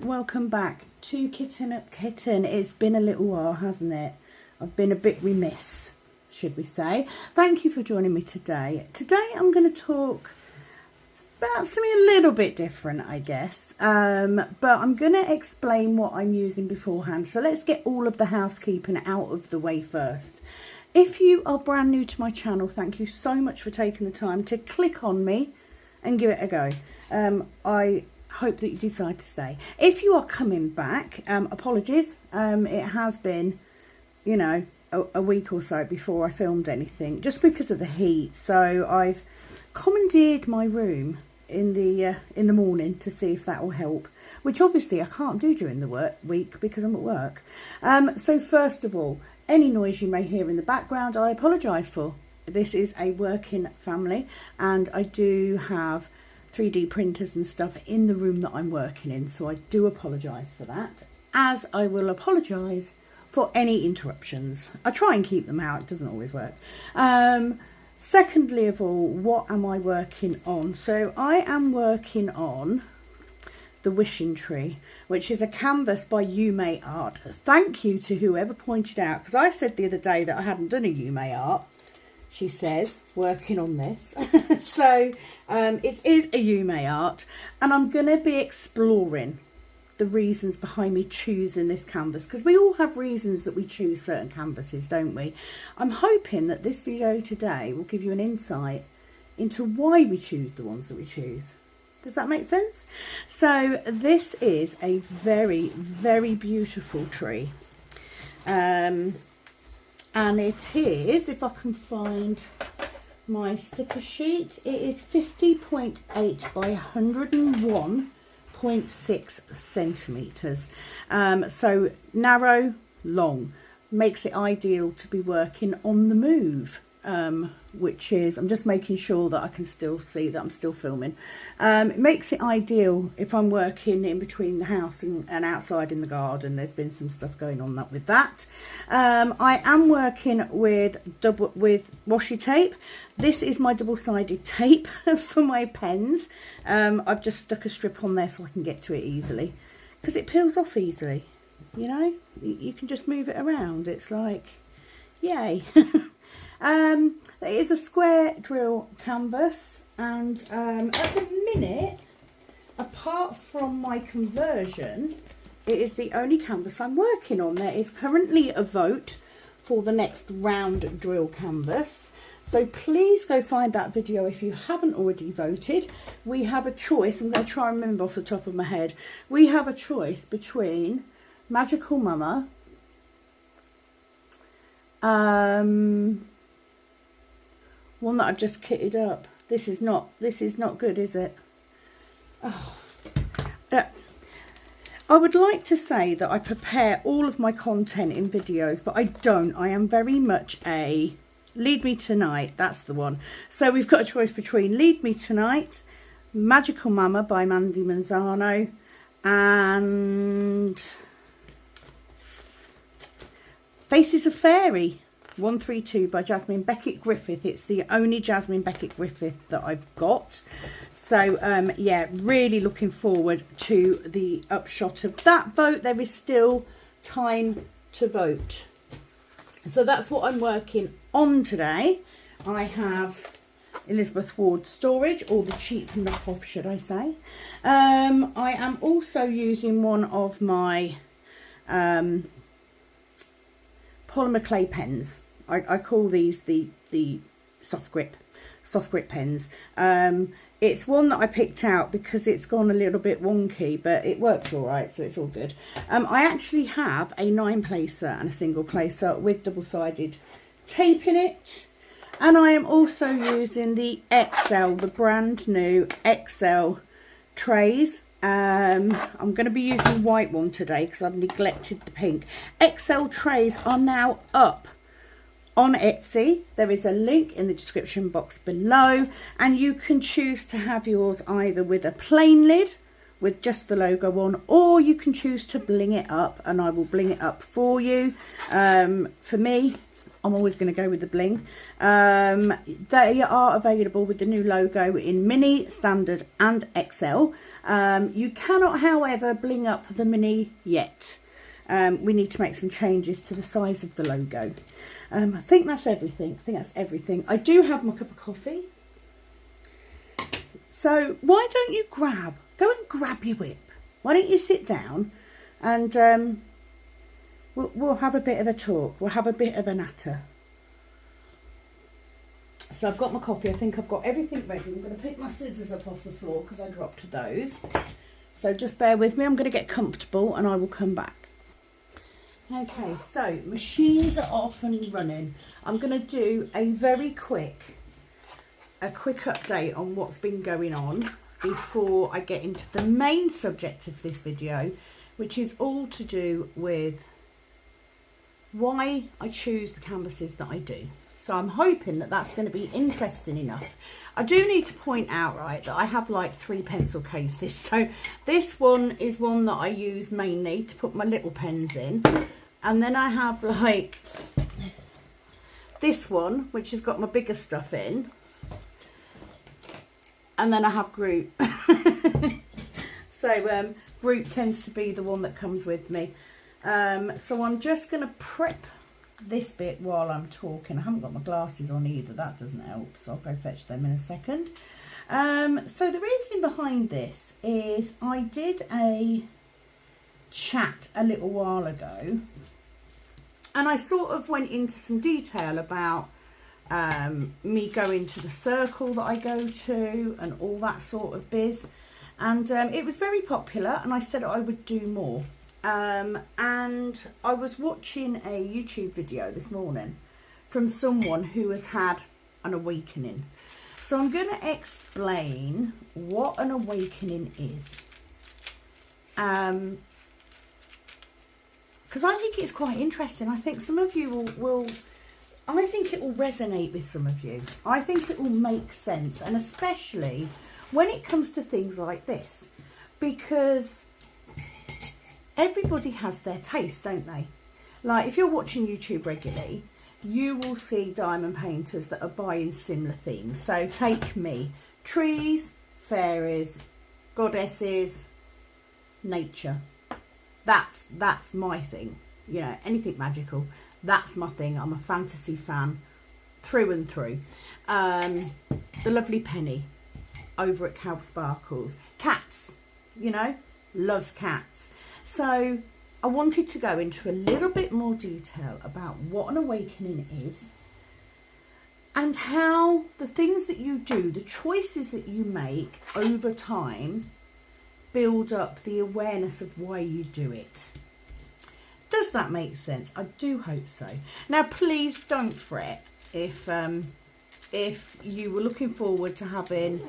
Welcome back to Kitten Up Kitten. It's been a little while, hasn't it? I've been a bit remiss, should we say. Thank you for joining me today. Today I'm going to talk about something a little bit different, I guess. But I'm going to explain what I'm using beforehand. So let's get all of the housekeeping out of the way first. If you are brand new to my channel, thank you so much for taking the time to click on me and give it a go. I hope that you decide to stay. If you are coming back, apologies. It has been, you know, a week or so before I filmed anything, just because of the heat. So I've commandeered my room in the morning to see if that will help, which obviously I can't do during the week because I'm at work. So first of all, any noise you may hear in the background, I apologise for. This is a working family, and I do have 3D printers and stuff in the room that I'm working in, so I do apologise for that, as I will apologise for any interruptions. I try and keep them out, it doesn't always work. Secondly of all, what am I working on? So I am working on The Wishing Tree, which is a canvas by Yume Art. Thank you to whoever pointed out, because I said the other day that I hadn't done a Yume Art. She says, working on this. So it is a Yume Art, and I'm going to be exploring the reasons behind me choosing this canvas, because we all have reasons that we choose certain canvases, don't we? I'm hoping that this video today will give you an insight into why we choose the ones that we choose. Does that make sense? So this is a very, very beautiful tree. And it is, if I can find my sticker sheet, it is 50.8 by 101.6 centimetres. So narrow, long, makes it ideal to be working on the move. Which is, I'm just making sure that I can still see that I'm still filming. It makes it ideal if I'm working in between the house and outside in the garden. There's been some stuff going on with that. I am working with washi tape. This is my double-sided tape for my pens. I've just stuck a strip on there so I can get to it easily, because it peels off easily. You know, you can just move it around. It's like, yay. It is a square drill canvas, and at the minute, apart from my conversion, it is the only canvas I'm working on. There is currently a vote for the next round drill canvas, so please go find that video if you haven't already voted. We have a choice. I'm going to try and remember off the top of my head. We have a choice between Magical Mama, one that I've just kitted up. This is not good, is it? Oh. I would like to say that I prepare all of my content in videos, but I don't. I am very much a Lead Me Tonight. That's the one. So we've got a choice between Lead Me Tonight, Magical Mama by Mandy Manzano, and Faces of Fairy 132 by Jasmine Beckett Griffith. It's the only Jasmine Beckett Griffith that I've got. So yeah, really looking forward to the upshot of that vote. There is still time to vote. So that's what I'm working on today. I have Elizabeth Ward Storage, or the cheap knockoff, should I say. I am also using one of my polymer clay pens. I call these the soft grip pens. It's one that I picked out because it's gone a little bit wonky, but it works all right, so it's all good. I actually have a 9-placer and a single placer with double-sided tape in it, and I am also using the XL, the brand new XL trays. I'm going to be using white one today because I've neglected the pink. XL trays are now up on Etsy. There is a link in the description box below, and you can choose to have yours either with a plain lid with just the logo on, or you can choose to bling it up, and I will bling it up for you. For me, I'm always going to go with the bling. They are available with the new logo in mini, standard and XL. You cannot, however, bling up the mini yet. We need to make some changes to the size of the logo. I think that's everything. I do have my cup of coffee. So why don't you go and grab your whip? Why don't you sit down and we'll have a bit of a talk. We'll have a bit of a natter. So I've got my coffee. I think I've got everything ready. I'm going to pick my scissors up off the floor because I dropped those. So just bear with me. I'm going to get comfortable and I will come back. Okay, so machines are off and running. I'm going to do a very quick update on what's been going on before I get into the main subject of this video, which is all to do with why I choose the canvases that I do. So I'm hoping that that's going to be interesting enough. I do need to point out, right, that I have like 3 pencil cases. So this one is one that I use mainly to put my little pens in. And then I have like this one, which has got my bigger stuff in. And then I have group. So group tends to be the one that comes with me. So I'm just going to prep this bit while I'm talking. I haven't got my glasses on either. That doesn't help. So I'll go fetch them in a second. So the reason behind this is I did a chat a little while ago. And I sort of went into some detail about me going to the circle that I go to and all that sort of biz. And it was very popular, and I said I would do more. And I was watching a YouTube video this morning from someone who has had an awakening. So I'm going to explain what an awakening is. Because I think it's quite interesting. I think some of you I think it will resonate with some of you. I think it will make sense, and especially when it comes to things like this, because everybody has their taste, don't they? Like if you're watching YouTube regularly, you will see diamond painters that are buying similar themes. So take me, trees, fairies, goddesses, nature. That's my thing. You know, anything magical, that's my thing. I'm a fantasy fan through and through. The lovely Penni over at Cow Sparkles. Cats, you know, loves cats. So I wanted to go into a little bit more detail about what an awakening is and how the things that you do, the choices that you make over time, build up the awareness of why you do it. Does that make sense? I do hope so. Now, please don't fret if you were looking forward to having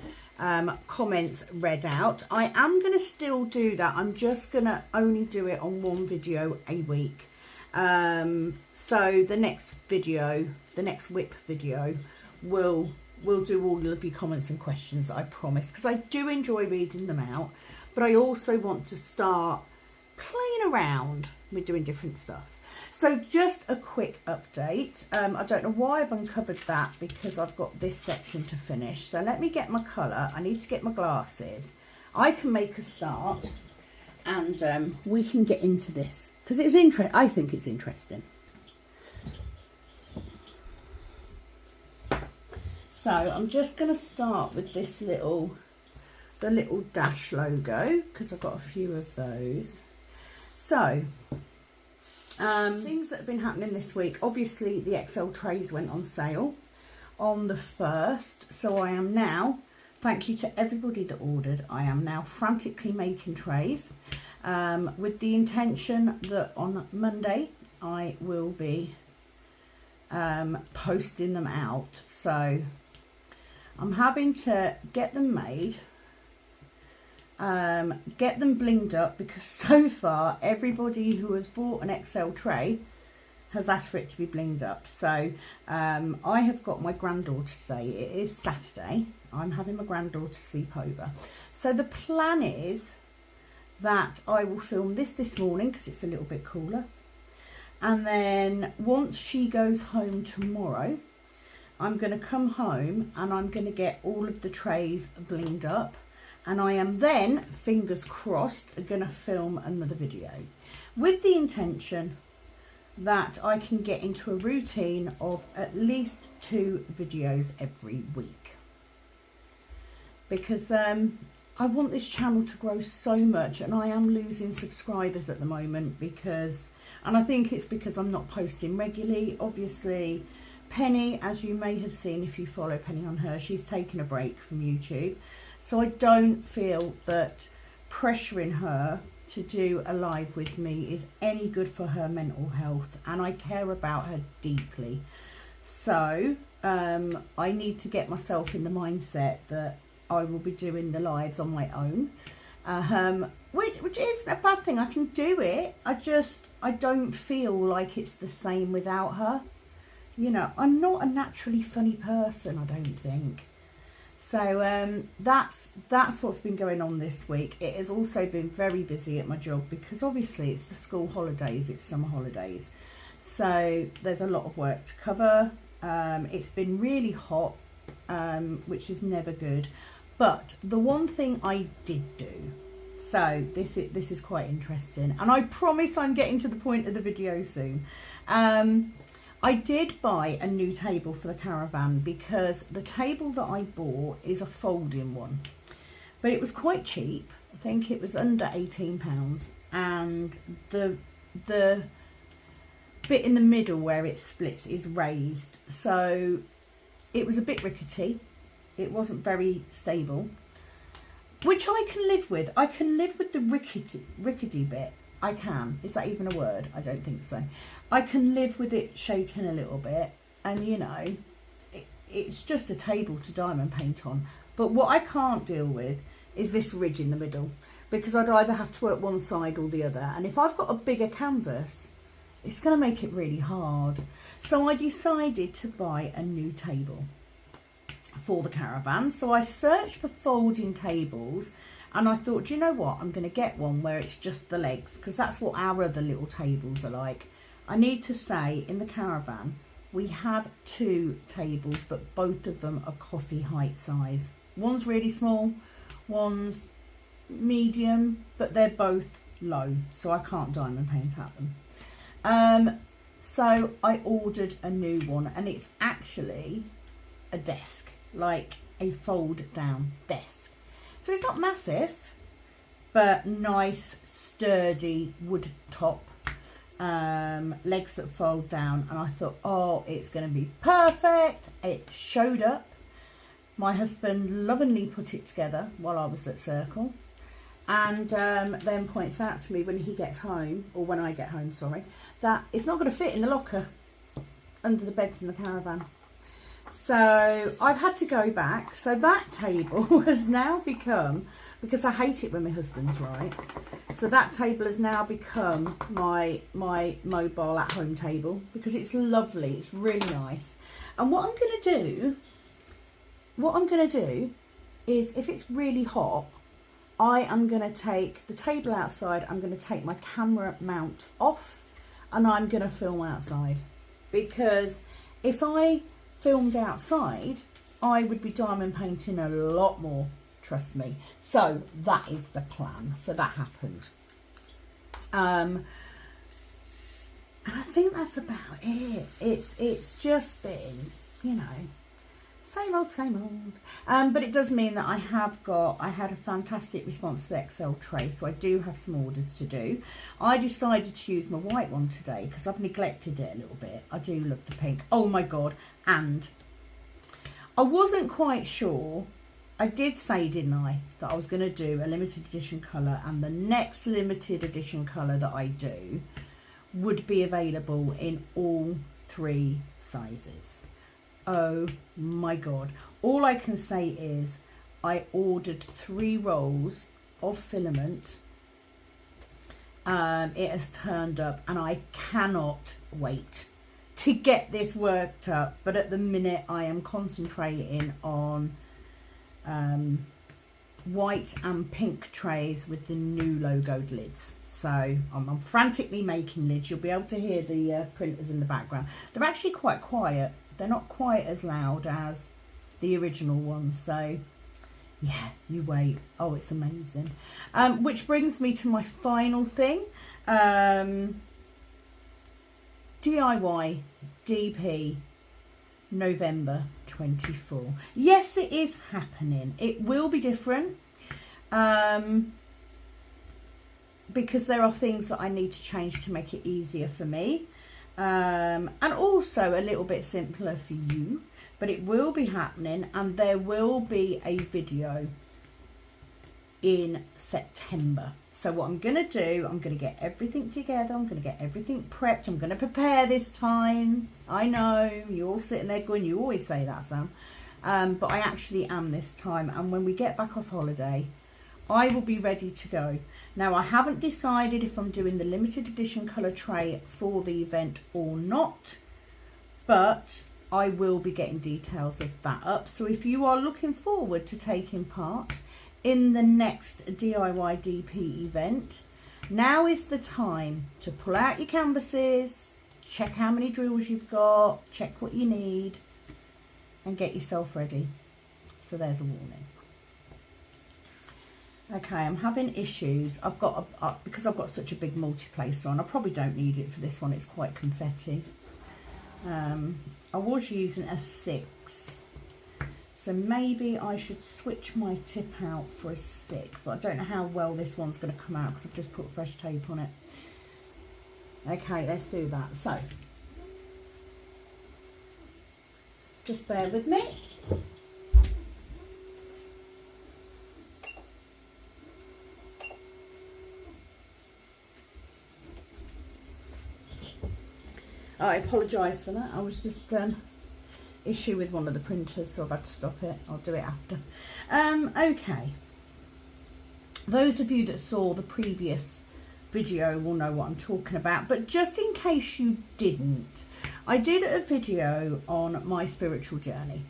comments read out. I am going to still do that. I'm just going to only do it on one video a week. So the next video, the next whip video, will do all of your comments and questions, I promise, because I do enjoy reading them out. But I also want to start playing around with doing different stuff. So just a quick update. I don't know why I've uncovered that, because I've got this section to finish. So let me get my colour. I need to get my glasses. I can make a start and we can get into this because it's interesting. I think it's interesting. So I'm just going to start with this the little dash logo, because I've got a few of those. So things that have been happening this week, obviously the XL trays went on sale on the 1st, so I am now, thank you to everybody that ordered, I am now frantically making trays with the intention that on Monday I will be posting them out. So I'm having to get them made, get them blinged up, because so far everybody who has bought an XL tray has asked for it to be blinged up. So I have got my granddaughter today. It is Saturday. I'm having my granddaughter sleep over. So the plan is that I will film this morning because it's a little bit cooler. And then once she goes home tomorrow, I'm going to come home and I'm going to get all of the trays blinged up. And I am then, fingers crossed, going to film another video with the intention that I can get into a routine of at least 2 videos every week, because I want this channel to grow so much, and I am losing subscribers at the moment and I think it's because I'm not posting regularly. Obviously Penny, as you may have seen if you follow Penny on her, she's taken a break from YouTube, so I don't feel that pressuring her to do a live with me is any good for her mental health, and I care about her deeply. So I need to get myself in the mindset that I will be doing the lives on my own, which isn't a bad thing. I can do it. I don't feel like it's the same without her. You know, I'm not a naturally funny person, I don't think. So that's what's been going on this week. It has also been very busy at my job because obviously it's the school holidays, it's summer holidays. So there's a lot of work to cover. It's been really hot, which is never good. But the one thing I did do, so this is quite interesting, and I promise I'm getting to the point of the video soon. I did buy a new table for the caravan because the table that I bought is a folding one, but it was quite cheap. I think it was under £18, and the bit in the middle where it splits is raised, so it was a bit rickety. It wasn't very stable, which I can live with. I can live with the rickety bit. I can. Is that even a word? I don't think so. I can live with it shaking a little bit, and you know, it's just a table to diamond paint on. But what I can't deal with is this ridge in the middle, because I'd either have to work one side or the other, and if I've got a bigger canvas, it's going to make it really hard. So I decided to buy a new table for the caravan. So I searched for folding tables, and I thought, you know what, I'm going to get one where it's just the legs, because that's what our other little tables are like. I need to say, in the caravan we have 2 tables, but both of them are coffee height size. One's really small, one's medium, but they're both low, so I can't diamond paint at them. So I ordered a new one, and it's actually a desk, like a fold down desk. So it's not massive, but nice, sturdy wood top, legs that fold down. And I thought, oh, it's going to be perfect. It showed up. My husband lovingly put it together while I was at Circle, and then points out to me when he gets home, or when I get home, sorry, that it's not going to fit in the locker under the beds in the caravan. So I've had to go back. So that table has now become, because I hate it when my husband's right, so that table has now become my mobile at home table, because it's lovely, it's really nice. And what I'm going to do is, if it's really hot, I am going to take the table outside, I'm going to take my camera mount off, and I'm going to film outside, because if I filmed outside, I would be diamond painting a lot more, trust me. So that is the plan. So that happened. And I think that's about it. It's just been, you know, same old. But it does mean that I had a fantastic response to the Excel tray, so I do have some orders to do. I decided to use my white one today because I've neglected it a little bit. I do love the pink. Oh my god. And I wasn't quite sure. I did say, didn't I, that I was going to do a limited edition colour, and the next limited edition colour that I do would be available in all 3 sizes. Oh my god. All I can say is I ordered 3 rolls of filament It has turned up and I cannot wait to get this worked up. But at the minute I am concentrating on white and pink trays with the new logoed lids. So I'm frantically making lids. You'll be able to hear the printers in the background. They're actually quite quiet. They're not quite as loud as the original ones. So yeah, you wait. Oh, it's amazing. Which brings me to my final thing. DIY DP November 24. Yes, it is happening. It will be different. Because there are things that I need to change to make it easier for me. And also a little bit simpler for you. But it will be happening, and there will be a video in September. So what I'm going to do, I'm going to get everything together. I'm going to get everything prepped. I'm going to prepare this time. I know, you're all sitting there going, you always say that, Sam. But I actually am this time. And when we get back off holiday, I will be ready to go. Now, I haven't decided if I'm doing the limited edition colour tray for the event or not. But I will be getting details of that up. So if you are looking forward to taking part in the next DIY DP event, now is the time to pull out your canvases, check how many drills you've got, check what you need, and get yourself ready. So there's a warning. Okay, I'm having issues. I've got because I've got such a big multi-placer on. I probably don't need it for this one. It's quite confetti. I was using a 6, so maybe I should switch my tip out for a 6, but I don't know how well this one's going to come out because I've just put fresh tape on it. Okay, let's do that. So just bear with me. I apologise for that. I was just issue with one of the printers, so I've had to stop it. I'll do it after. Okay. Those of you that saw the previous video will know what I'm talking about. But just in case you didn't, I did a video on my spiritual journey.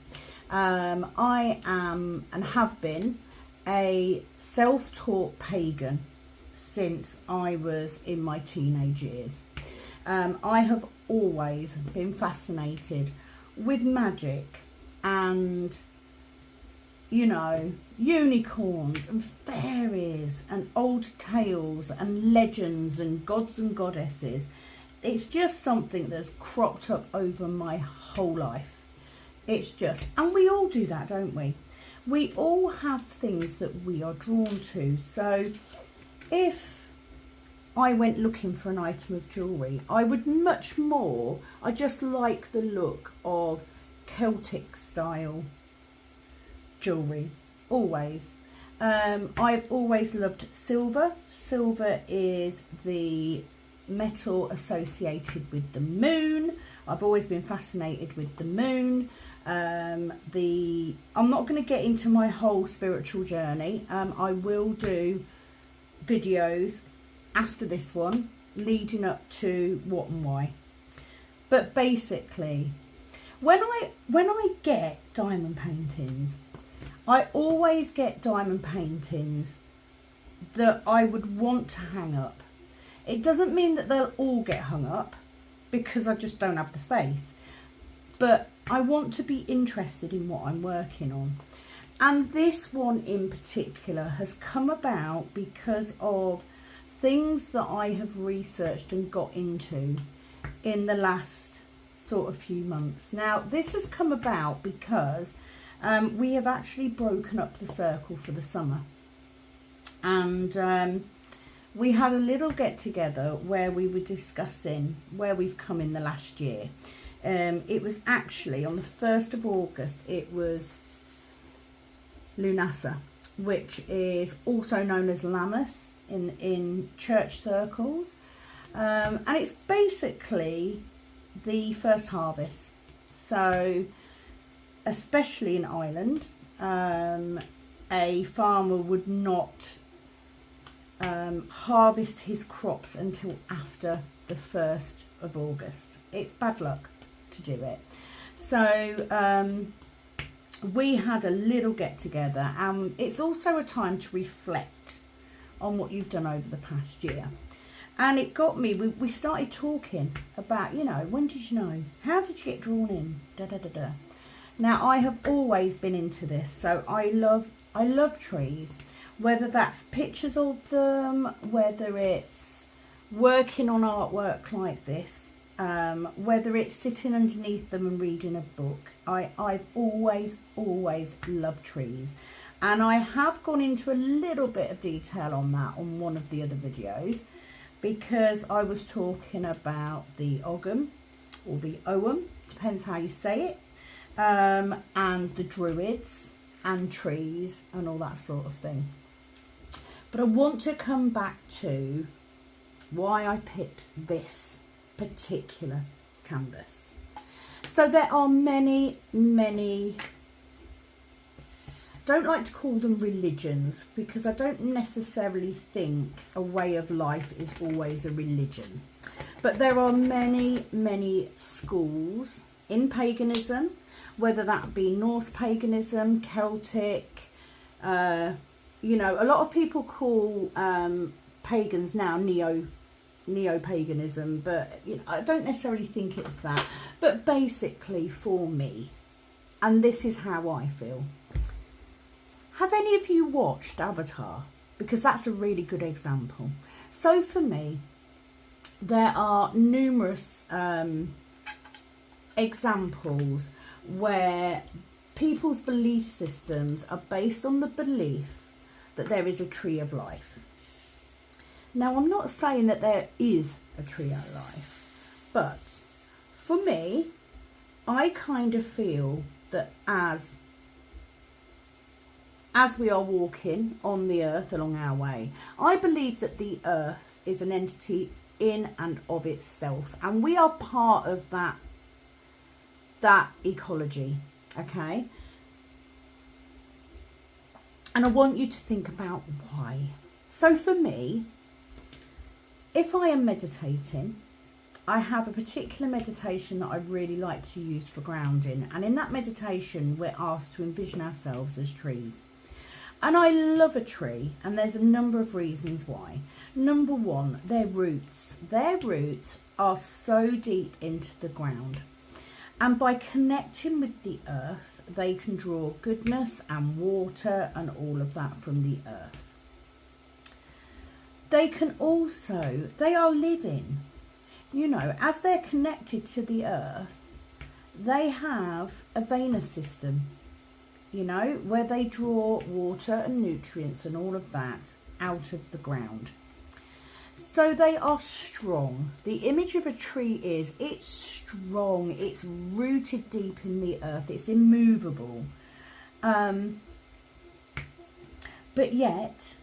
I am and have been a self-taught pagan since I was in my teenage years. I have always been fascinated with magic and, you know, unicorns and fairies and old tales and legends and gods and goddesses. It's just something that's cropped up over my whole life. It's just, and we all do that, don't we? We all have things that we are drawn to. So if I went looking for an item of jewellery, I would much more, I just like the look of Celtic style jewellery, always. I've always loved silver. Silver is the metal associated with the moon. I've always been fascinated with the moon. I'm not going to get into my whole spiritual journey. I will do videos after this one leading up to what and why. But basically, when I get diamond paintings, I always get diamond paintings that I would want to hang up. It doesn't mean that they'll all get hung up because I just don't have the space, but I want to be interested in what I'm working on. And this one in particular has come about because of things that I have researched and got into in the last sort of few months. Now, this has come about because we have actually broken up the circle for the summer. And we had a little get together where we were discussing where we've come in the last year. It was actually on the 1st of August, it was Lunasa, which is also known as Lammas in church circles, and it's basically the first harvest. So especially in Ireland, a farmer would not harvest his crops until after the 1st of August. It's bad luck to do it. So we had a little get together, and it's also a time to reflect on what you've done over the past year. And it got me, we started talking about, you know, when did you know? How did you get drawn in? Da da da da. Now, I have always been into this, so I love trees, whether that's pictures of them, whether it's working on artwork like this, whether it's sitting underneath them and reading a book. I've always loved trees. And I have gone into a little bit of detail on that on one of the other videos, because I was talking about the Ogham, or the Ogham, depends how you say it, and the Druids and trees and all that sort of thing. But I want to come back to why I picked this particular canvas. So there are many, don't like to call them religions, because I don't necessarily think a way of life is always a religion. But there are many schools in paganism, whether that be Norse paganism, Celtic, you know, a lot of people call pagans now neo-paganism, but you know, I don't necessarily think it's that. But basically, for me, and this is how I feel, have any of you watched Avatar? Because that's a really good example. So for me, there are numerous examples where people's belief systems are based on the belief that there is a tree of life. Now, I'm not saying that there is a tree of life, but for me, I kind of feel that as we are walking on the earth along our way, I believe that the earth is an entity in and of itself, and we are part of that ecology, okay? And I want you to think about why. So for me, if I am meditating, I have a particular meditation that I really like to use for grounding, and in that meditation we're asked to envision ourselves as trees. And I love a tree, and there's a number of reasons why. Number one, their roots. Their roots are so deep into the ground. And by connecting with the earth, they can draw goodness and water and all of that from the earth. They can also, they are living. You know, as they're connected to the earth, they have a venous system, you know, where they draw water and nutrients and all of that out of the ground. So they are strong. The image of a tree is, it's strong, it's rooted deep in the earth, it's immovable. But yet,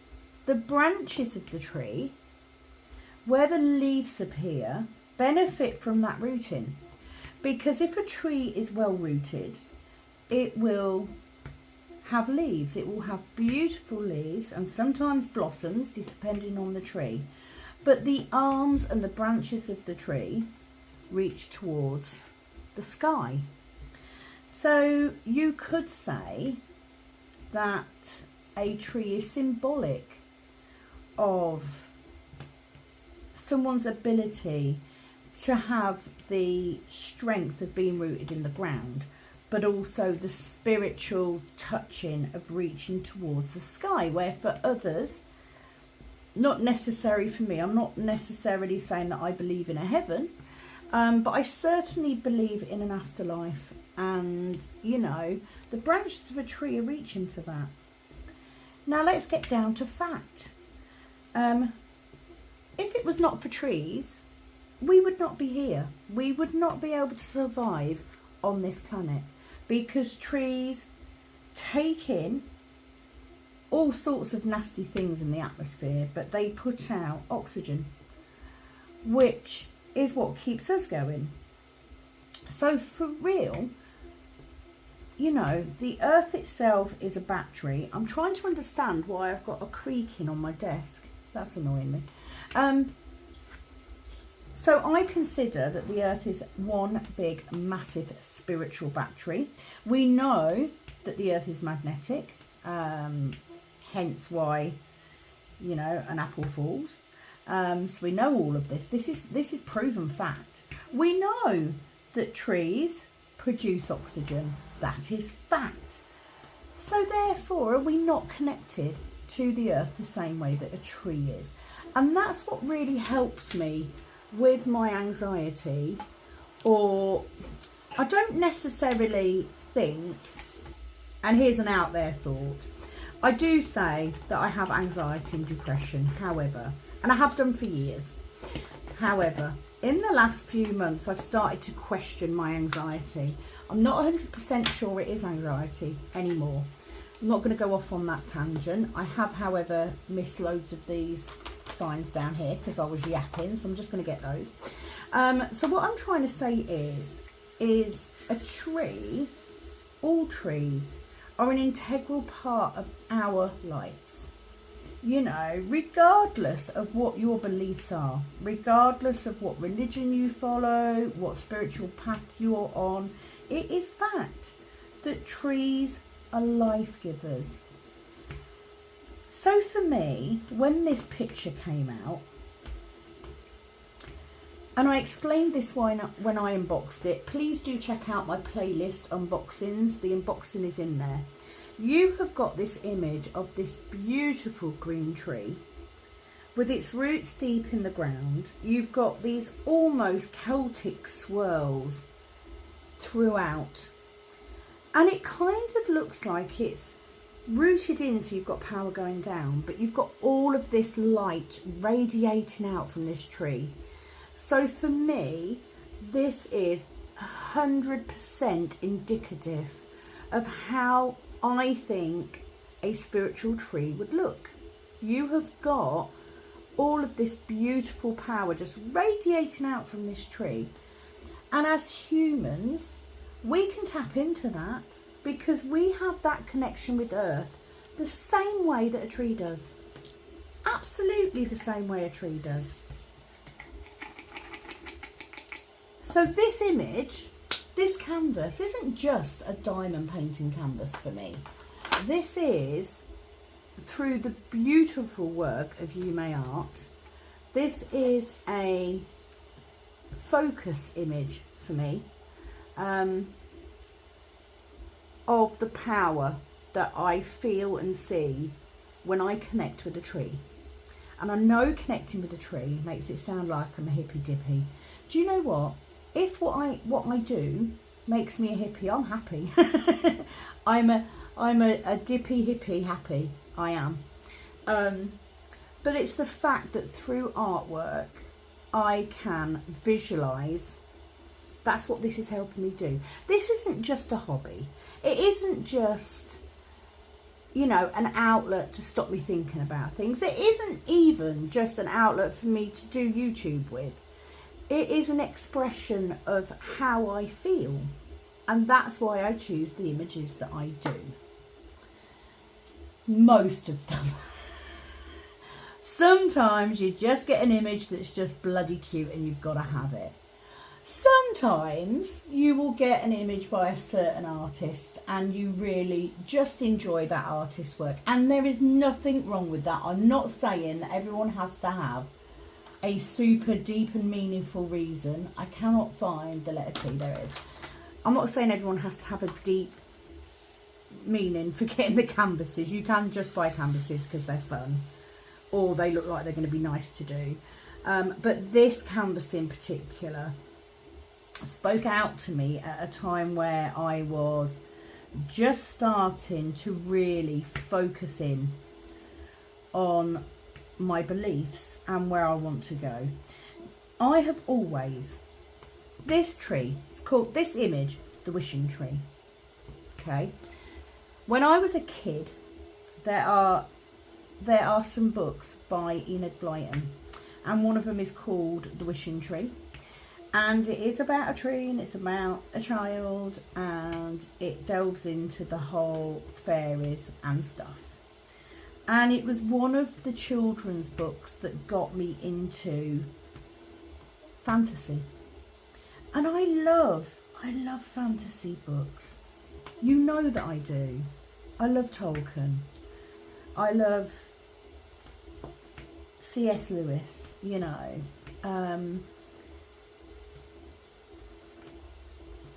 the branches of the tree, where the leaves appear, benefit from that rooting. Because if a tree is well rooted, it will have leaves. It will have beautiful leaves and sometimes blossoms, depending on the tree. But the arms and the branches of the tree reach towards the sky. So you could say that a tree is symbolic of someone's ability to have the strength of being rooted in the ground, but also the spiritual touching of reaching towards the sky, where for others, not necessary for me, I'm not necessarily saying that I believe in a heaven, but I certainly believe in an afterlife, and you know, the branches of a tree are reaching for that. Now let's get down to fact. If it was not for trees, we would not be here. We would not be able to survive on this planet, because trees take in all sorts of nasty things in the atmosphere, but they put out oxygen, which is what keeps us going. So for real, you know, the earth itself is a battery. I'm trying to understand why I've got a creaking on my desk. That's annoying me. So I consider that the earth is one big, massive spiritual battery. We know that the earth is magnetic, hence why, you know, an apple falls. So we know all of this. This is proven fact. We know that trees produce oxygen. That is fact. So therefore, are we not connected to the earth the same way that a tree is? And that's what really helps me with my anxiety. Or I don't necessarily think, and here's an out there thought, I do say that I have anxiety and depression, however, and I have done for years. However, in the last few months, I've started to question my anxiety. I'm not 100% sure it is anxiety anymore. I'm not going to go off on that tangent. I have, however, missed loads of these signs down here because I was yapping, so I'm just going to get those. So what I'm trying to say is a tree, all trees, are an integral part of our lives. You know, regardless of what your beliefs are, regardless of what religion you follow, what spiritual path you're on, it is fact that trees are life givers. So for me, when this picture came out, and I explained this when I unboxed it, please do check out my playlist unboxings. The unboxing is in there. You have got this image of this beautiful green tree with its roots deep in the ground. You've got these almost Celtic swirls throughout. And it kind of looks like it's rooted in, so you've got power going down, but you've got all of this light radiating out from this tree. So for me, this is 100% indicative of how I think a spiritual tree would look. You have got all of this beautiful power just radiating out from this tree. And as humans, we can tap into that because we have that connection with Earth the same way that a tree does. Absolutely the same way a tree does. So this image, this canvas, isn't just a diamond painting canvas for me. This is, through the beautiful work of Yume Art, this is a focus image for me of the power that I feel and see when I connect with a tree. And I know connecting with a tree makes it sound like I'm a hippy dippy. Do you know what? If what I do makes me a hippie, I'm happy. I'm a dippy hippie happy. I am. But it's the fact that through artwork I can visualize. That's what this is helping me do. This isn't just a hobby. It isn't just, you know, an outlet to stop me thinking about things. It isn't even just an outlet for me to do YouTube with. It is an expression of how I feel. And that's why I choose the images that I do. Most of them. Sometimes you just get an image that's just bloody cute and you've got to have it. Sometimes you will get an image by a certain artist and you really just enjoy that artist's work. And there is nothing wrong with that. I'm not saying that everyone has to have a super deep and meaningful reason. I cannot find the letter T, there it is. I'm not saying everyone has to have a deep meaning for getting the canvases. You can just buy canvases because they're fun or they look like they're going to be nice to do. But this canvas in particular spoke out to me at a time where I was just starting to really focus in on my beliefs and where I want to go. I have always, this tree, it's called, this image, the wishing tree. Okay. When I was a kid, there are some books by Enid Blyton, and one of them is called The Wishing Tree. And it is about a tree and it's about a child and it delves into the whole fairies and stuff. And it was one of the children's books that got me into fantasy. And I love fantasy books. You know that I do. I love Tolkien. I love C.S. Lewis, you know.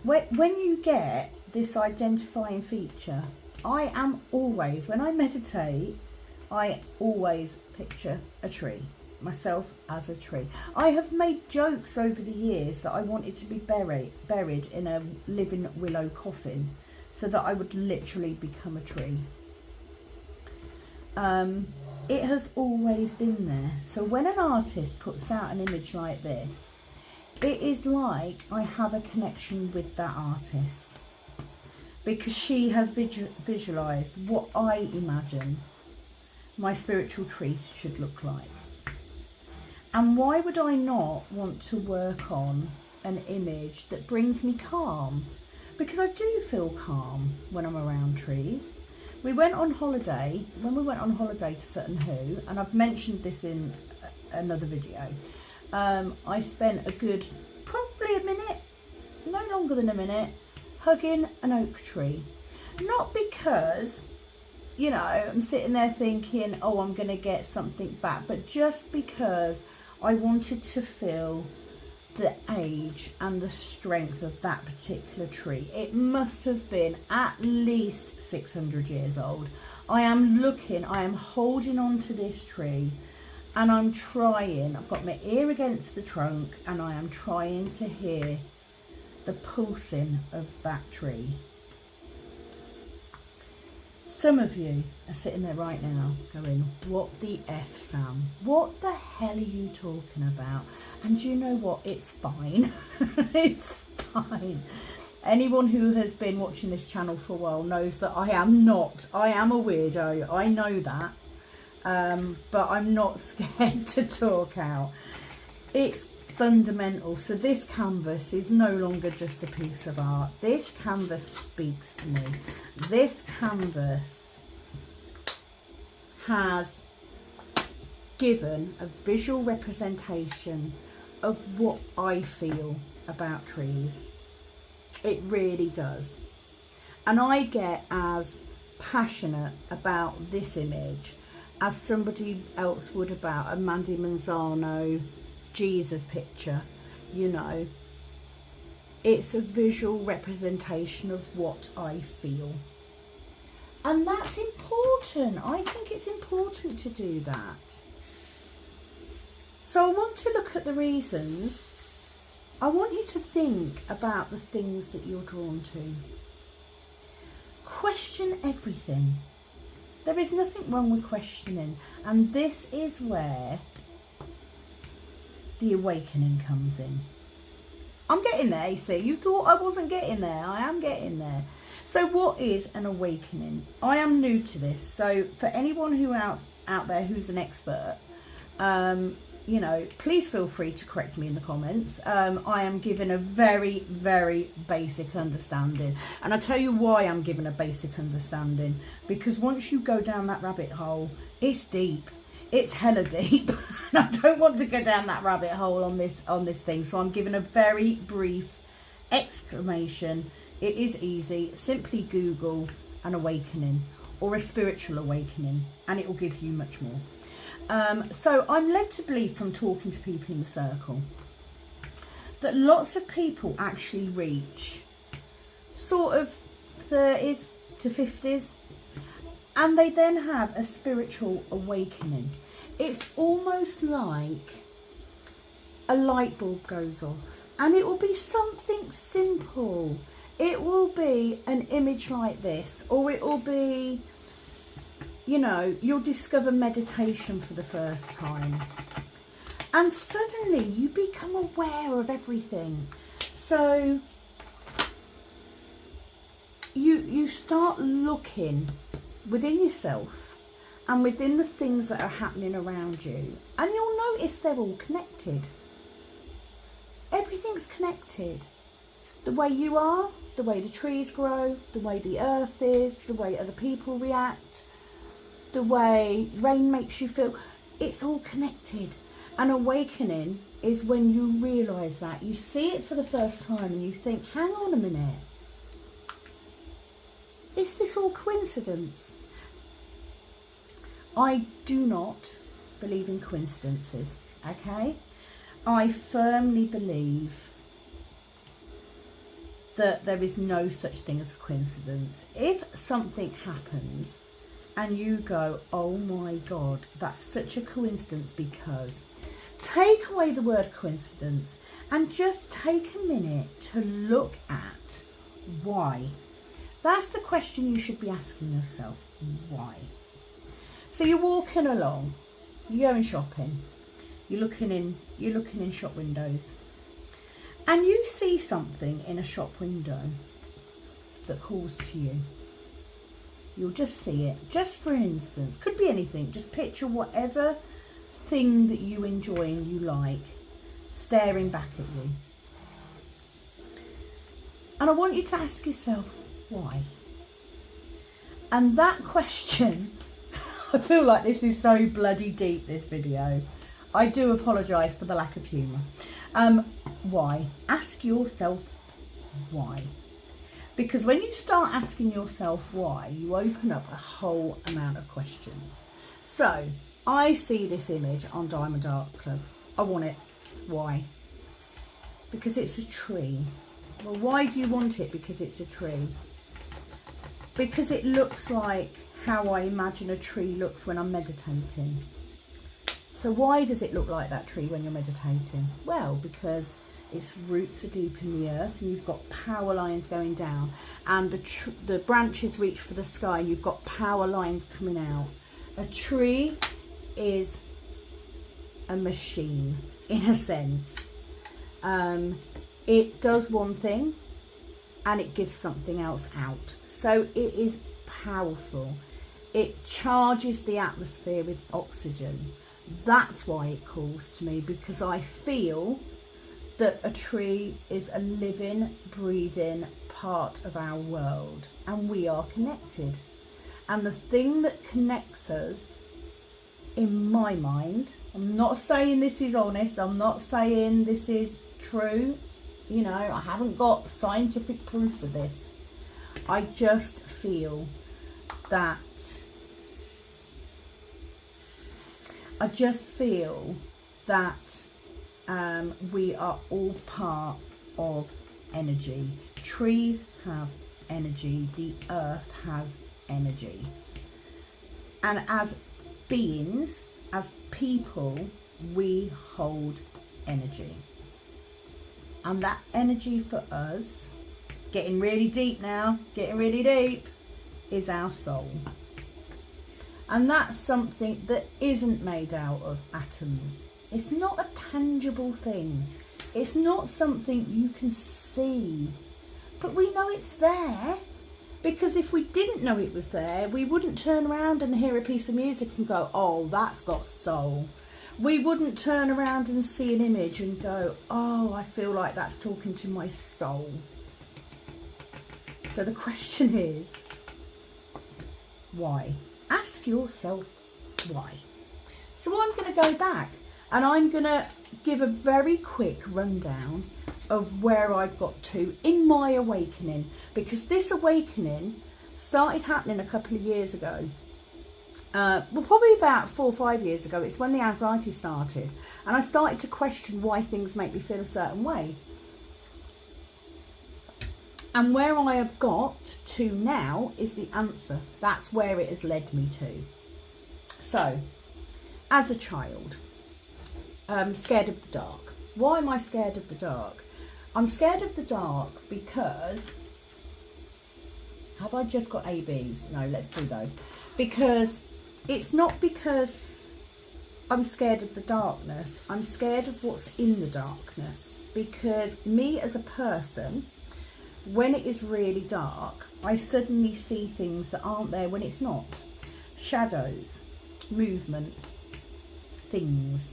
When you get this identifying feature, I am always, when I meditate, I always picture a tree, myself as a tree. I have made jokes over the years that I wanted to be buried in a living willow coffin so that I would literally become a tree. It has always been there. So when an artist puts out an image like this, it is like I have a connection with that artist, because she has visualised what I imagine my spiritual tree should look like. And why would I not want to work on an image that brings me calm? Because I do feel calm when I'm around trees. We went on holiday, when we went on holiday to Sutton Hoo, and I've mentioned this in another video, I spent a good, probably a minute, no longer than a minute, hugging an oak tree. Not because, you know, I'm sitting there thinking, oh, I'm going to get something back, but just because I wanted to feel the age and the strength of that particular tree. It must have been at least 600 years old. I am holding on to this tree, and I'm trying, I've got my ear against the trunk, and I am trying to hear the pulsing of that tree. Some of you are sitting there right now going, what the F, Sam? What the hell are you talking about? And you know what? It's fine. It's fine. Anyone who has been watching this channel for a while knows that I am a weirdo. I know that. But I'm not scared to talk out. It's fundamental. So this canvas is no longer just a piece of art. This canvas speaks to me. This canvas has given a visual representation of what I feel about trees. It really does. And I get as passionate about this image as somebody else would about a Mandy Manzano Jesus picture. You know, it's a visual representation of what I feel. And that's important. I think it's important to do that. So I want to look at the reasons. I want you to think about the things that you're drawn to. Question everything. There is nothing wrong with questioning. And this is where the awakening comes in. I'm getting there, you see. You thought I wasn't getting there. I am getting there. So what is an awakening? I am new to this. So for anyone who out there who's an expert, you know, please feel free to correct me in the comments. I am given a very, very basic understanding. And I tell you why I'm given a basic understanding. Because once you go down that rabbit hole, it's deep. It's hella deep. And I don't want to go down that rabbit hole on this thing. So I'm given a very brief explanation. It is easy. Simply Google an awakening or a spiritual awakening, and it will give you much more. So I'm led to believe from talking to people in the circle that lots of people actually reach sort of 30s to 50s, and they then have a spiritual awakening. It's almost like a light bulb goes off, and it will be something simple. It will be an image like this, or it will be, you know, you'll discover meditation for the first time. And suddenly you become aware of everything. So you start looking within yourself and within the things that are happening around you. And you'll notice they're all connected. Everything's connected. The way you are, the way the trees grow, the way the earth is, the way other people react. the way rain makes you feel. It's all connected. And awakening is when you realise that. You see it for the first time and you think, hang on a minute. Is this all coincidence? I do not believe in coincidences, okay? I firmly believe that there is no such thing as a coincidence. If something happens and you go, oh my God, that's such a coincidence, because take away the word coincidence and just take a minute to look at why. That's the question you should be asking yourself, why? So you're walking along, you're going shopping, you're looking in shop windows, and you see something in a shop window that calls to you. You'll just see it, just for an instance. Could be anything. Just picture whatever thing that you enjoy and you like staring back at you. And I want you to ask yourself, why? And that question, I feel like this is so bloody deep, this video. I do apologise for the lack of humour. Why? Ask yourself why. Because when you start asking yourself why, you open up a whole amount of questions. So, I see this image on Diamond Art Club. I want it. Why? Because it's a tree. Well, why do you want it? Because it's a tree. Because it looks like how I imagine a tree looks when I'm meditating. So why does it look like that tree when you're meditating? Well, because its roots are deep in the earth and you've got power lines going down, and the branches reach for the sky and you've got power lines coming out. A tree is a machine, in a sense. It does one thing and it gives something else out. So it is powerful. It charges the atmosphere with oxygen. That's why it calls to me, because I feel that a tree is a living, breathing part of our world, and we are connected. And the thing that connects us, in my mind, I'm not saying this is honest, I'm not saying this is true, you know, I haven't got scientific proof of this. I just feel that we are all part of energy. Trees have energy, the earth has energy. And as beings, as people, we hold energy. And that energy for us, getting really deep now, getting really deep, is our soul. And that's something that isn't made out of atoms. It's not a tangible thing. It's not something you can see. But we know it's there. Because if we didn't know it was there, we wouldn't turn around and hear a piece of music and go, oh, that's got soul. We wouldn't turn around and see an image and go, oh, I feel like that's talking to my soul. So the question is, why? Ask yourself why. So I'm going to go back and I'm going to give a very quick rundown of where I've got to in my awakening, because this awakening started happening a couple of years ago. Well, probably about 4 or 5 years ago. It's when the anxiety started, and I started to question why things make me feel a certain way. And where I have got to now is the answer. That's where it has led me to. So, as a child, I'm scared of the dark. Why am I scared of the dark? I'm scared of the dark because... Have I just got ABs? No, let's do those. Because it's not because I'm scared of the darkness. I'm scared of what's in the darkness. Because me as a person, when it is really dark, I suddenly see things that aren't there when it's not. Shadows, movement, things.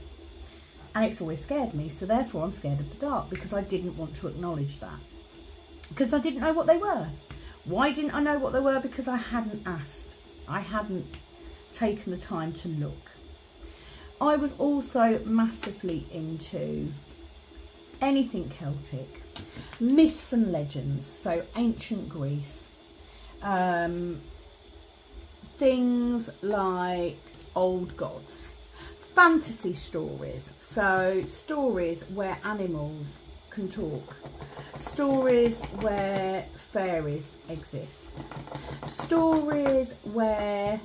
And it's always scared me. So therefore I'm scared of the dark, because I didn't want to acknowledge that. Because I didn't know what they were. Why didn't I know what they were? Because I hadn't asked. I hadn't taken the time to look. I was also massively into anything Celtic, myths and legends, so ancient Greece, things like old gods, fantasy stories, so stories where animals can talk, stories where fairies exist, stories where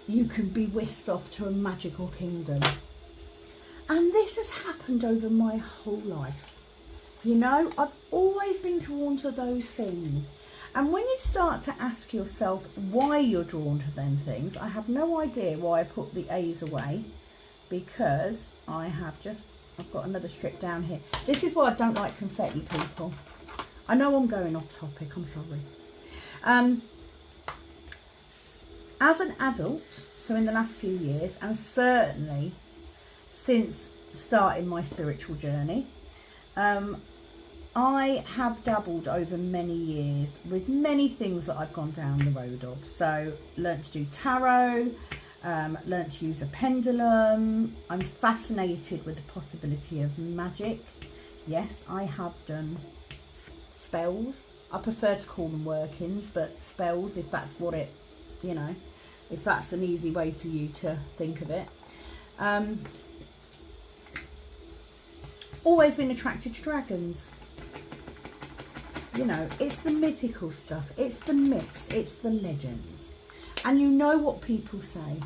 you can be whisked off to a magical kingdom. And this has happened over my whole life. You know, I've always been drawn to those things. And when you start to ask yourself why you're drawn to them things, I have no idea why I put the A's away, because I've got another strip down here. This is why I don't like confetti, people. I know I'm going off topic, I'm sorry. As an adult, so in the last few years, and certainly since starting my spiritual journey, I have dabbled over many years with many things that I've gone down the road of. So learnt to do tarot, learnt to use a pendulum. I'm fascinated with the possibility of magic. Yes, I have done spells. I prefer to call them workings, but spells, if that's what it, you know, if that's an easy way for you to think of it. Always been attracted to dragons. You know, it's the mythical stuff, it's the myths, it's the legends. And you know what people say?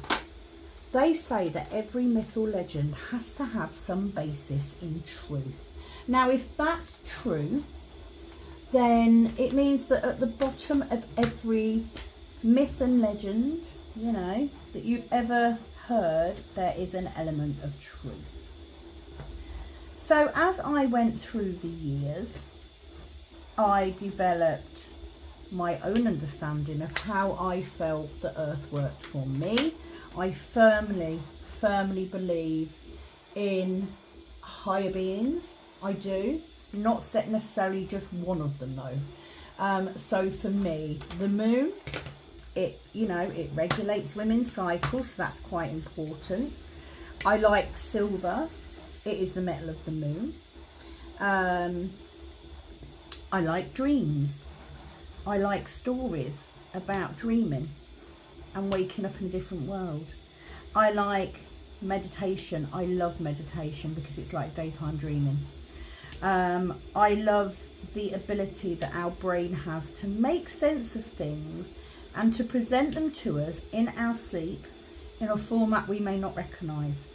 They say that every myth or legend has to have some basis in truth. Now, if that's true, then it means that at the bottom of every myth and legend, you know, that you've ever heard, there is an element of truth. So as I went through the years, I developed my own understanding of how I felt the earth worked for me. I firmly believe in higher beings. I do. Not necessarily just one of them though. So for me, the moon, it regulates women's cycles, so that's quite important. I like silver. It is the metal of the moon. I like dreams. I like stories about dreaming and waking up in a different world. I like meditation. I love meditation because it's like daytime dreaming. I love the ability that our brain has to make sense of things and to present them to us in our sleep in a format we may not recognise.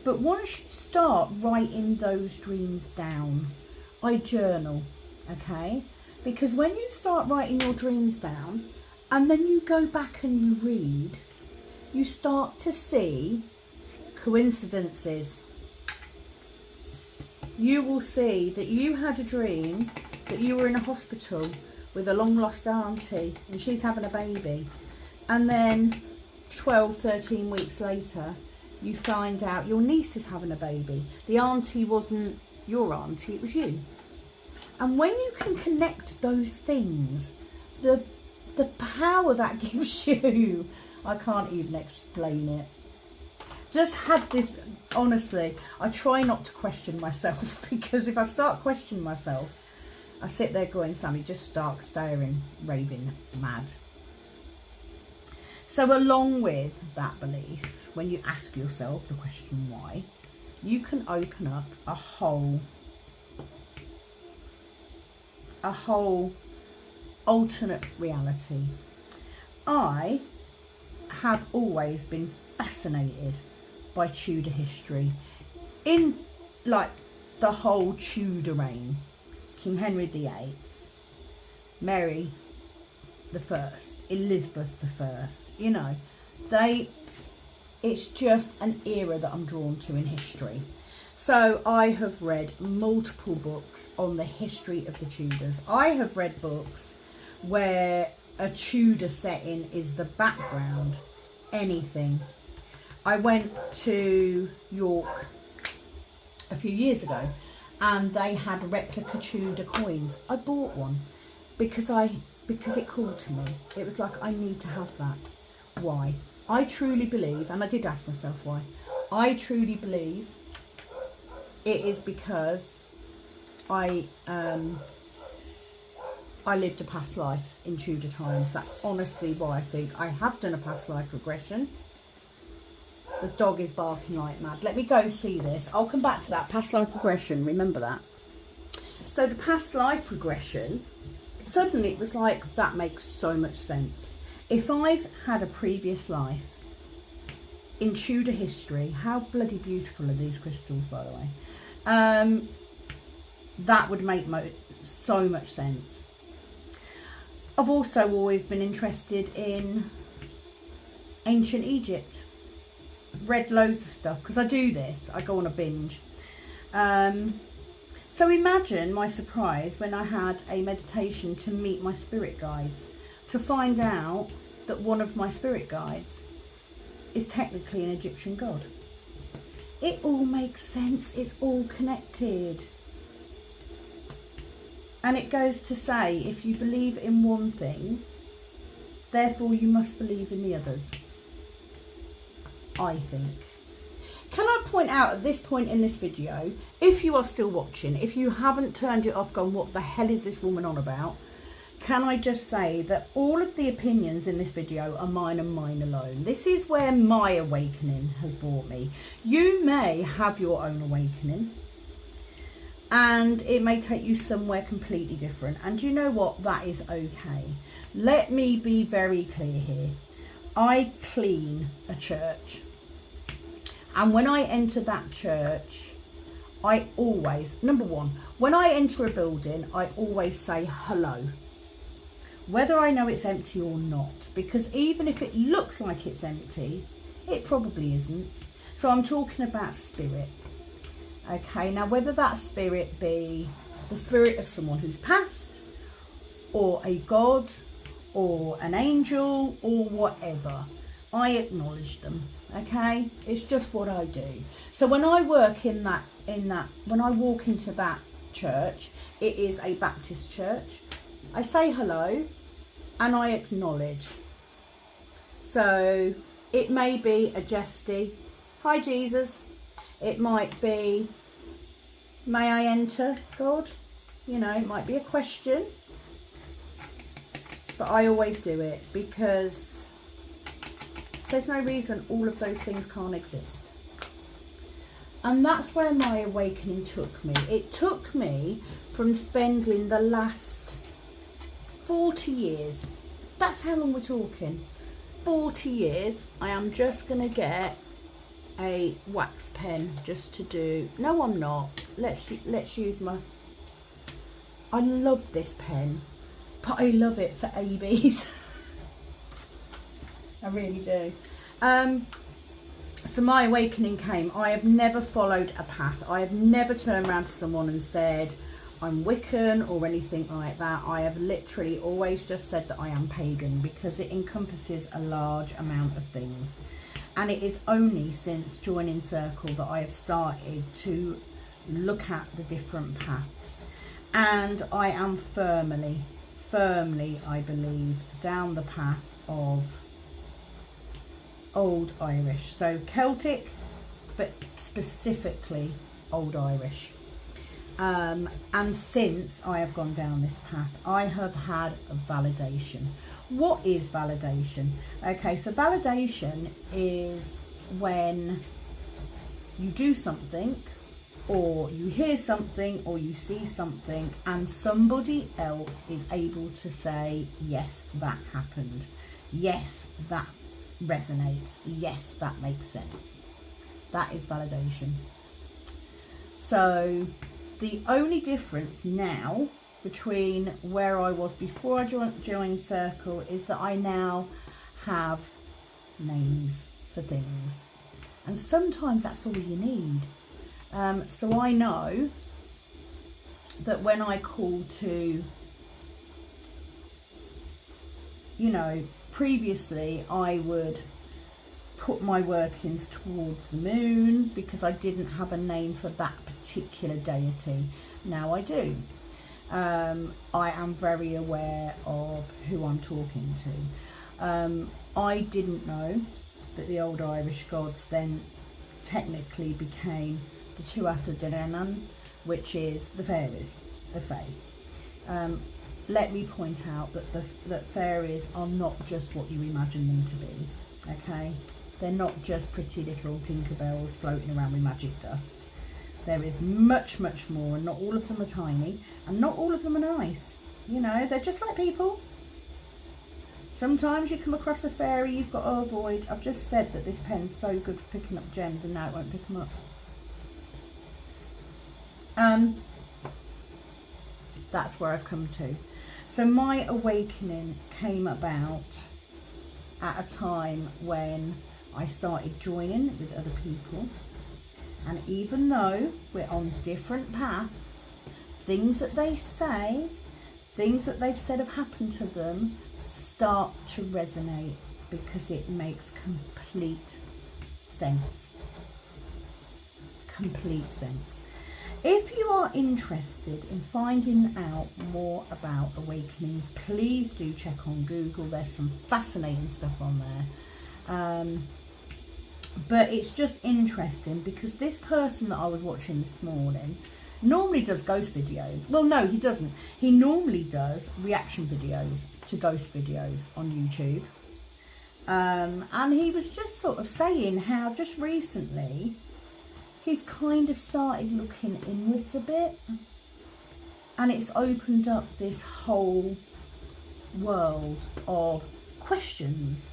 But once you start writing those dreams down, I journal, okay? Because when you start writing your dreams down and then you go back and you read, you start to see coincidences. You will see that you had a dream that you were in a hospital with a long lost auntie and she's having a baby. And then 12, 13 weeks later, you find out your niece is having a baby. The auntie wasn't your auntie, it was you. And when you can connect those things, the power that gives you, I can't even explain it. Just had this, honestly, I try not to question myself, because if I start questioning myself, I sit there going, Sammy, just start staring, raving mad. So along with that belief, when you ask yourself the question why, you can open up a whole alternate reality. I have always been fascinated by Tudor history, in like the whole Tudor reign, King Henry VIII, Mary I, Elizabeth I, you know, it's just an era that I'm drawn to in history. So I have read multiple books on the history of the Tudors. I have read books where a Tudor setting is the background, anything. I went to York a few years ago and they had replica Tudor coins. I bought one because it called to me. It was like, I need to have that. Why? I truly believe, and I did ask myself why, I truly believe it is because I lived a past life in Tudor times. That's honestly why I think I have done a past life regression. The dog is barking like mad. Let me go see this. I'll come back to that. Past life regression, remember that. So the past life regression, suddenly it was like, that makes so much sense. If I've had a previous life in Tudor history, how bloody beautiful are these crystals, by the way? That would make so much sense. I've also always been interested in ancient Egypt. Read loads of stuff because I do this. I go on a binge. So imagine my surprise when I had a meditation to meet my spirit guides, to find out that one of my spirit guides is technically an Egyptian god. It all makes sense. It's all connected. And it goes to say, if you believe in one thing, therefore you must believe in the others. I think. Can I point out at this point in this video, if you are still watching, if you haven't turned it off, gone, what the hell is this woman on about? Can I just say that all of the opinions in this video are mine and mine alone. This is where my awakening has brought me. You may have your own awakening, and it may take you somewhere completely different. And you know what? That is okay. Let me be very clear here. I clean a church. And when I enter that church, I always, number one, when I enter a building, I always say hello. Whether I know it's empty or not. Because even if it looks like it's empty, it probably isn't. So I'm talking about spirit. Okay, now whether that spirit be the spirit of someone who's passed, or a god, or an angel, or whatever, I acknowledge them. Okay, it's just what I do. So when I work when I walk into that church, it is a Baptist church, I say hello and I acknowledge. So it may be a jesty, hi Jesus. It might be, may I enter, God? You know, it might be a question. But I always do it because there's no reason all of those things can't exist. And that's where my awakening took me. It took me from spending the last 40 years, that's how long we're talking, 40 years. I am just going to get a wax pen just to do, no I'm not, let's use my, I love this pen, but I love it for ABs. I really do. So my awakening came. I have never followed a path. I have never turned around to someone and said I'm Wiccan or anything like that. I have literally always just said that I am pagan because it encompasses a large amount of things. And it is only since joining Circle that I have started to look at the different paths. And I am firmly, I believe, down the path of Old Irish. So Celtic, but specifically Old Irish. And since I have gone down this path, I have had a validation. What is validation? Okay, so validation is when you do something, or you hear something, or you see something, and somebody else is able to say, yes, that happened. Yes, that resonates. Yes, that makes sense. That is validation. So the only difference now between where I was before I joined Circle is that I now have names for things, and sometimes that's all you need. So I know that when I call to, you know, previously I would put my workings towards the moon because I didn't have a name for that particular deity. Now I do. I am very aware of who I'm talking to. I didn't know that the old Irish gods then technically became the Tuatha De Danann, which is the fairies, the fae. Let me point out that fairies are not just what you imagine them to be, okay? They're not just pretty little Tinkerbells floating around with magic dust. There is much, much more, and not all of them are tiny, and not all of them are nice. You know, they're just like people. Sometimes you come across a fairy you've got to avoid. I've just said that this pen's so good for picking up gems, and now it won't pick them up. That's where I've come to. So my awakening came about at a time when I started joining with other people. And even though we're on different paths, things that they say, things that they've said have happened to them, start to resonate because it makes complete sense. Complete sense. If you are interested in finding out more about awakenings, please do check on Google. There's some fascinating stuff on there. But it's just interesting because this person that I was watching this morning normally does ghost videos. Well, no, he doesn't. He normally does reaction videos to ghost videos on YouTube. And he was just sort of saying how just recently he's kind of started looking inwards a bit, and it's opened up this whole world of questions.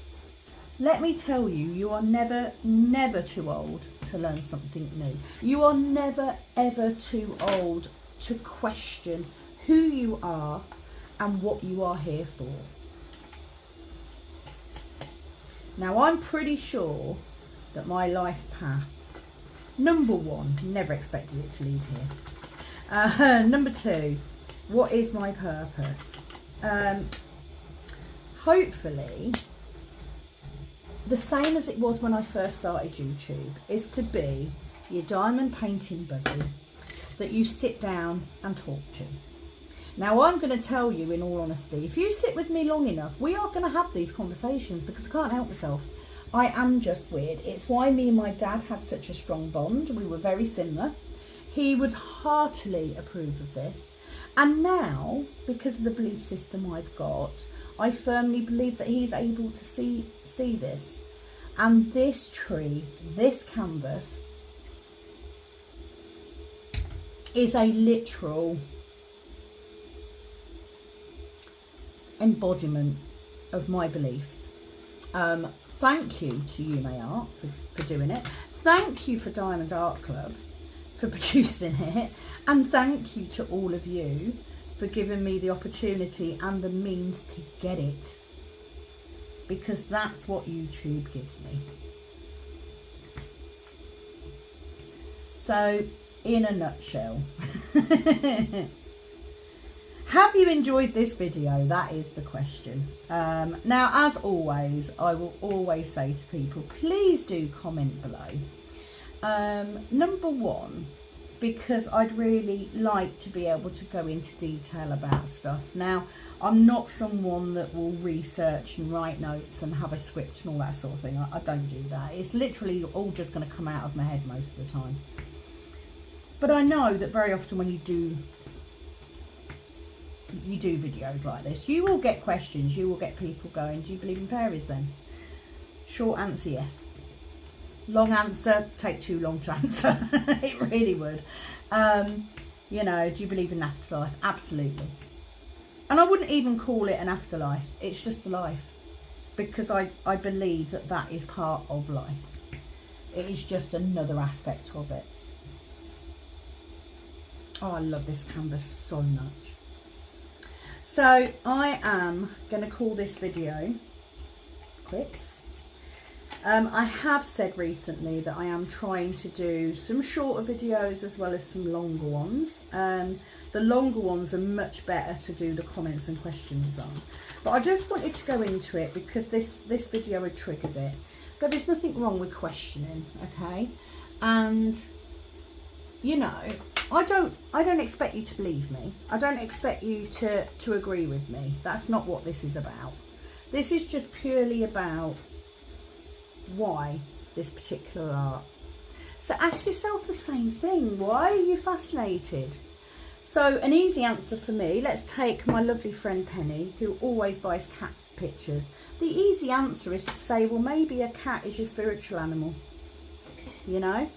Let me tell you, you are never, never too old to learn something new. You are never, ever too old to question who you are and what you are here for. Now, I'm pretty sure that my life path, number one, never expected it to lead here. Number two, what is my purpose? Hopefully, the same as it was when I first started YouTube, is to be your diamond painting buddy that you sit down and talk to. Now, I'm going to tell you in all honesty, if you sit with me long enough, we are going to have these conversations because I can't help myself. I am just weird. It's why me and my dad had such a strong bond. We were very similar. He would heartily approve of this. And now, because of the belief system I've got, I firmly believe that he's able to see this. And this tree, this canvas, is a literal embodiment of my beliefs. Thank you to Yume Art for doing it. Thank you for Diamond Art Club for producing it. And thank you to all of you for giving me the opportunity and the means to get it. Because that's what YouTube gives me. So, in a nutshell, have you enjoyed this video? That is the question. Now, as always, I will always say to people, please do comment below. Number one, because I'd really like to be able to go into detail about stuff. Now, I'm not someone that will research and write notes and have a script and all that sort of thing. I don't do that. It's literally all just going to come out of my head most of the time. But I know that very often when you do videos like this, you will get questions. You will get people going, do you believe in fairies then? Short answer, yes. Long answer, take too long to answer. It really would. You know, do you believe in afterlife? Absolutely. And I wouldn't even call it an afterlife. It's just a life. Because I believe that that is part of life. It is just another aspect of it. Oh, I love this canvas so much. So I am going to call this video quits. I have said recently that I am trying to do some shorter videos as well as some longer ones. The longer ones are much better to do the comments and questions on. But I just wanted to go into it because this video had triggered it. There is nothing wrong with questioning, okay? And, you know, I don't expect you to believe me. I don't expect you to agree with me. That's not what this is about. This is just purely about why this particular art. So ask yourself the same thing. Why are you fascinated? So an easy answer for me, let's take my lovely friend Penny, who always buys cat pictures. The easy answer is to say, well, maybe a cat is your spiritual animal. You know,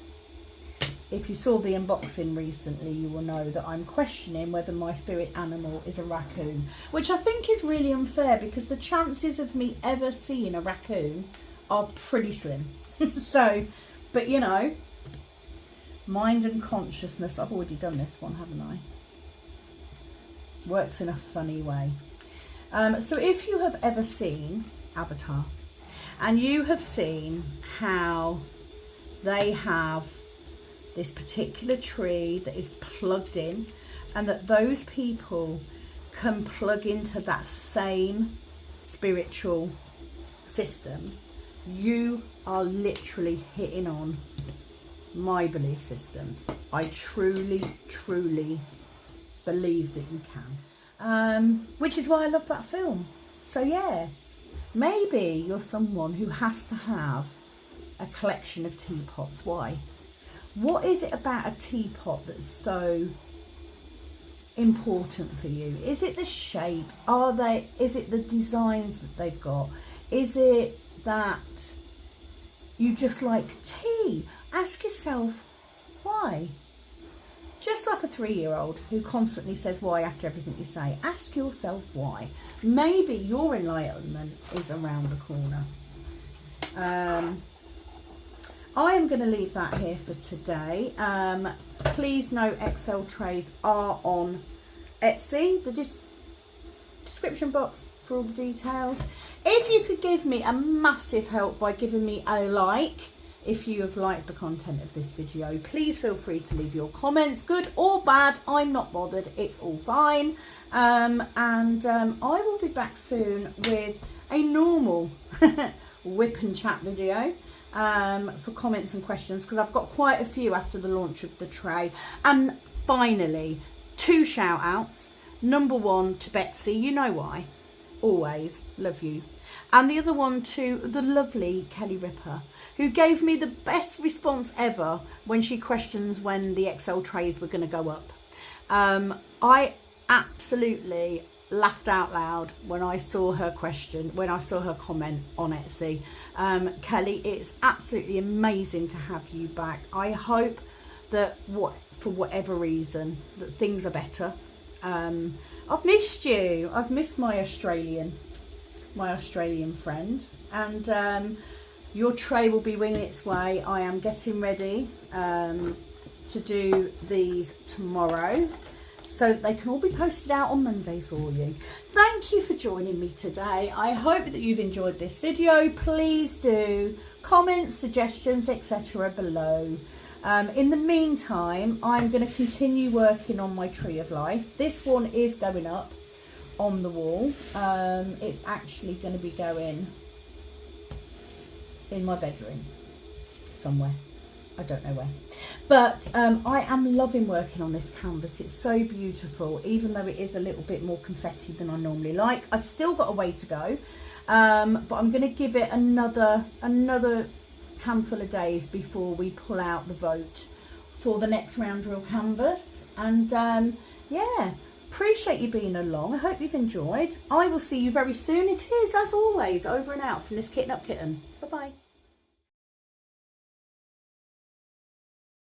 if you saw the unboxing recently, you will know that I'm questioning whether my spirit animal is a raccoon, which I think is really unfair because the chances of me ever seeing a raccoon are pretty slim. So, but you know, mind and consciousness, I've already done this one, haven't I? Works in a funny way. So if you have ever seen Avatar and you have seen how they have this particular tree that is plugged in, and that those people can plug into that same spiritual system, you are literally hitting on my belief system. I truly believe that you can, which is why I love that film. So yeah, maybe you're someone who has to have a collection of teapots. Why? What is it about a teapot that's so important for you? Is it the shape? Is it the designs that they've got? Is it that you just like tea? Ask yourself why. Just like a 3-year-old who constantly says why after everything you say, ask yourself why. Maybe your enlightenment is around the corner. I am going to leave that here for today. Please note Excel trays are on Etsy. The description box for all the details. If you could give me a massive help by giving me a like, if you have liked the content of this video, please feel free to leave your comments, good or bad. I'm not bothered, it's all fine. I will be back soon with a normal whip and chat video for comments and questions, because I've got quite a few after the launch of the tray. And finally, 2 shout outs. Number 1 to Betsy, you know why, always love you. And the other one to the lovely Kelly Ripper, who gave me the best response ever when she questions when the XL trays were going to go up. I absolutely laughed out loud when I saw her comment on Etsy. Kelly, it's absolutely amazing to have you back. I hope that for whatever reason that things are better. I've missed you. I've missed my Australian friend, and your tray will be winging its way. I am getting ready to do these tomorrow, so that they can all be posted out on Monday for you. Thank you for joining me today. I hope that you've enjoyed this video. Please do comments, suggestions, etc. below. In the meantime, I'm going to continue working on my tree of life. This one is going up on the wall. It's actually going to be going in my bedroom somewhere. I don't know where, but I am loving working on this canvas. It's so beautiful, even though it is a little bit more confetti than I normally like. I've still got a way to go, but I'm going to give it another handful of days before we pull out the vote for the next round drill canvas. And yeah, appreciate you being along. I hope you've enjoyed. I will see you very soon. It is, as always, over and out from this Kitten Up Kitten. Bye bye.